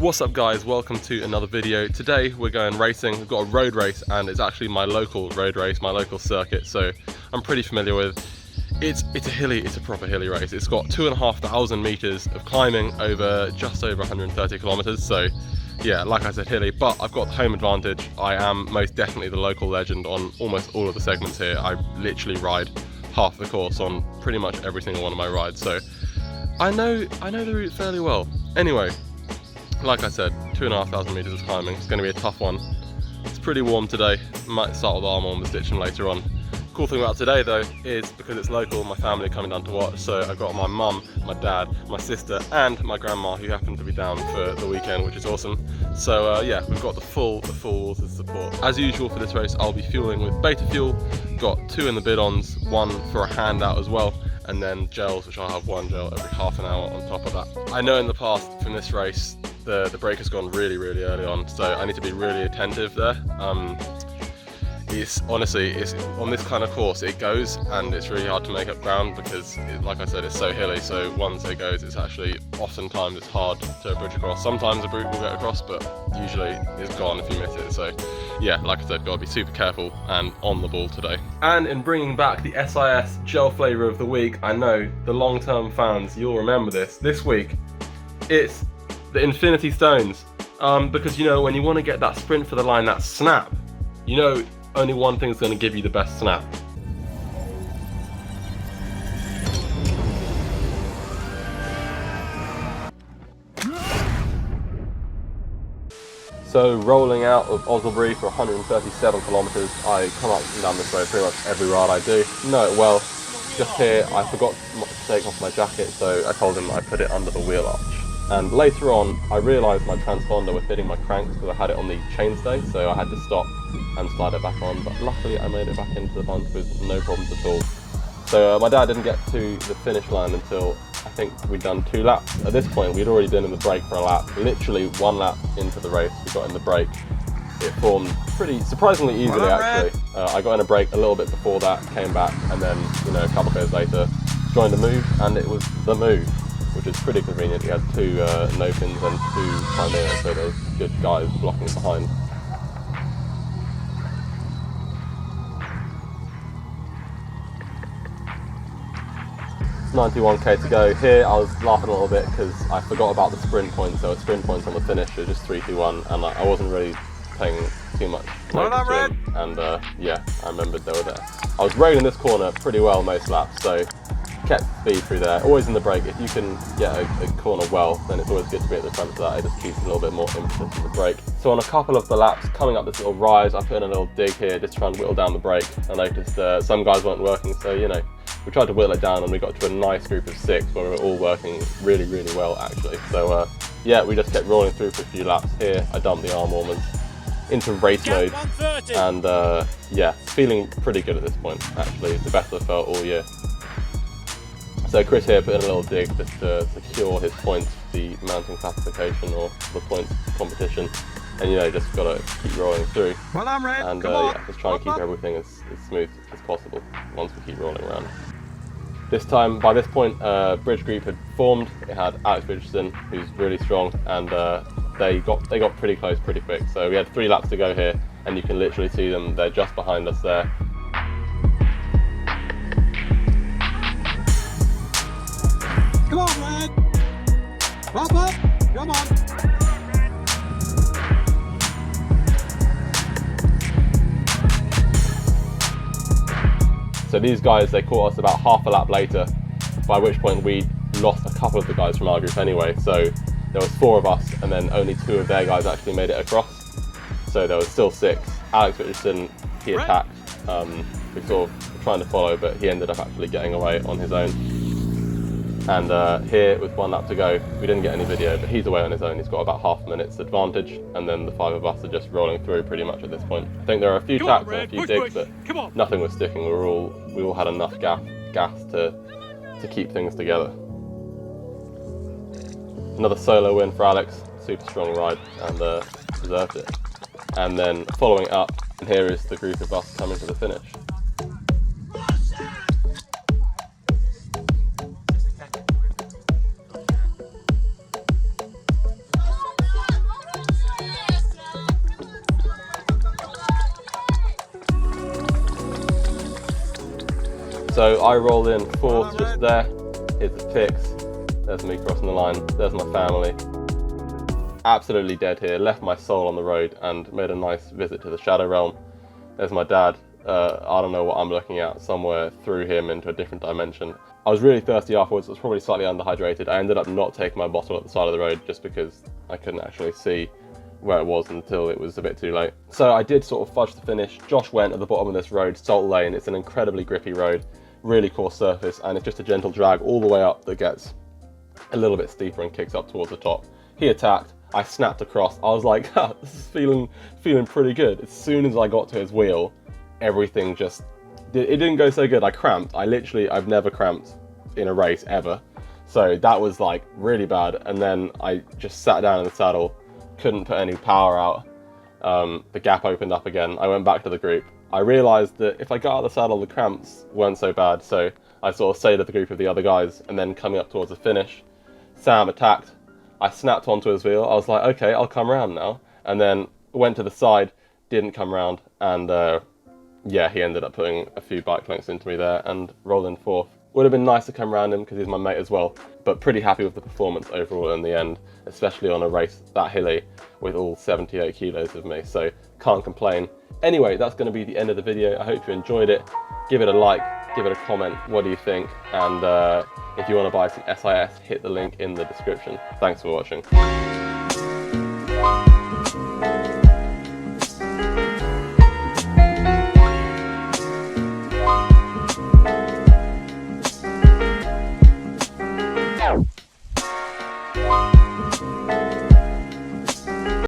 What's up guys, welcome to another video. Today we're going racing. We've got a road race and it's actually my local road race, my local circuit, so I'm pretty familiar with. It's a proper hilly race. It's got 2,500 meters of climbing over just over 130 kilometers, so yeah, like I said, hilly, but I've got the home advantage. I am most definitely the local legend on almost all of the segments here. I literally ride half the course on pretty much every single one of my rides, so I know the route fairly well. Anyway, like I said, 2,500 meters of climbing. It's going to be a tough one. It's pretty warm today. Might start with arm warmers ditching later on. Cool thing about today though is because it's local, my family are coming down to watch. So I've got my mum, my dad, my sister, and my grandma who happen to be down for the weekend, which is awesome. So yeah, we've got the full water support. As usual for this race, I'll be fueling with beta fuel. Got 2 in the bidons, 1 for a handout as well, and then gels, which I'll have 1 gel every half an hour on top of that. I know in the past from this race, the brake has gone really early on, so I need to be really attentive there. It's honestly, on this kind of course it goes and it's really hard to make up ground because like I said, it's so hilly, so once it goes it's actually oftentimes it's hard to bridge across. Sometimes the brute will get across, but usually it's gone if you miss it. So yeah, like I said, gotta be super careful and on the ball today. And in bringing back the SIS gel flavour of the week, I know the long-term fans, you'll remember this week, it's the Infinity Stones, because you know when you want to get that sprint for the line, that snap, you know only one thing is going to give you the best snap. So rolling out of Osselbury for 137 kilometres, I come up and down this road pretty much every ride I do. Know it well. Just here I forgot to take off my jacket, so I told him I put it under the wheel arch. And later on, I realised my transponder was hitting my cranks because I had it on the chainstay, so I had to stop and slide it back on. But luckily, I made it back into the bunch with no problems at all. So my dad didn't get to the finish line until I think we'd done 2 laps. At this point, we'd already been in the break for a lap. Literally 1 lap into the race, we got in the break. It formed pretty surprisingly easily, actually. I got in a break a little bit before that, came back, and then a couple of goes later, joined the move, and it was the move, which is pretty convenient. We had 2 no-pins and 2 Chimeras, so there's good guys blocking behind. It's 91k to go. Here I was laughing a little bit because I forgot about the sprint points. There were sprint points on the finish, it was just 3-2-1, and I wasn't really paying too much notice to them. And yeah, I remembered they were there. I was railing this corner pretty well most laps, so kept speed through there, always in the brake. If you can get a corner well, then it's always good to be at the front of that. It just keeps a little bit more impetus in the brake. So on a couple of the laps, coming up this little rise, I put in a little dig here, just trying to whittle down the brake. I noticed some guys weren't working, so we tried to whittle it down and we got to a nice group of 6 where we were all working really well actually. So yeah, we just kept rolling through for a few laps. Here, I dumped the arm warmers into race mode, and yeah, feeling pretty good at this point actually. It's the best I've felt all year. So Chris here put in a little dig just to secure his points for the mountain classification or the points competition, and just gotta keep rolling through. Well, I'm ready. And yeah, just try and keep everything as smooth as possible once we keep rolling around. This time, by this point, bridge group had formed. It had Alex Richardson, who's really strong, and they got pretty close pretty quick. So we had 3 laps to go here, and you can literally see them. They're just behind us there. Come on, lad! Pop up! Come on! So these guys, they caught us about half a lap later, by which point we lost a couple of the guys from our group anyway. So there was 4 of us, and then only 2 of their guys actually made it across. So there was still 6. Alex Richardson, he attacked. We sort of were trying to follow, but he ended up actually getting away on his own. And here, with 1 lap to go, we didn't get any video, but he's away on his own. He's got about half a minute's advantage, and then the 5 of us are just rolling through pretty much at this point. I think there are a few tacks and a few digs, but nothing was sticking. We all had enough gas to keep things together. Another solo win for Alex, super strong ride, and deserved it. And then following up, and here is the group of us coming to the finish. So I rolled in fourth just there. Here's the pics. There's me crossing the line. There's my family. Absolutely dead here. Left my soul on the road and made a nice visit to the Shadow Realm. There's my dad. I don't know what I'm looking at. Somewhere through him into a different dimension. I was really thirsty afterwards. I was probably slightly underhydrated. I ended up not taking my bottle at the side of the road just because I couldn't actually see where it was until it was a bit too late. So I did sort of fudge the finish. Josh went at the bottom of this road, Salt Lane. It's an incredibly grippy road, really coarse surface, and it's just a gentle drag all the way up that gets a little bit steeper and kicks up towards the top. He attacked. I snapped across. I was like, this is feeling pretty good. As soon as I got to his wheel, everything just, it didn't go so good. I cramped. I've never cramped in a race ever. So that was like really bad. And then I just sat down in the saddle, couldn't put any power out. The gap opened up again. I went back to the group. I realized that if I got out of the saddle, the cramps weren't so bad. So I sort of stayed at the group of the other guys, and then coming up towards the finish, Sam attacked. I snapped onto his wheel. I was like, okay, I'll come around now. And then went to the side, didn't come around, and yeah, he ended up putting a few bike lengths into me there and rolled in fourth. Would have been nice to come around him because he's my mate as well, but pretty happy with the performance overall in the end, especially on a race that hilly with all 78 kilos of me, so can't complain. Anyway, that's going to be the end of the video. I hope you enjoyed it. Give it a like, give it a comment, what do you think? And if you want to buy some SIS, hit the link in the description. Thanks for watching.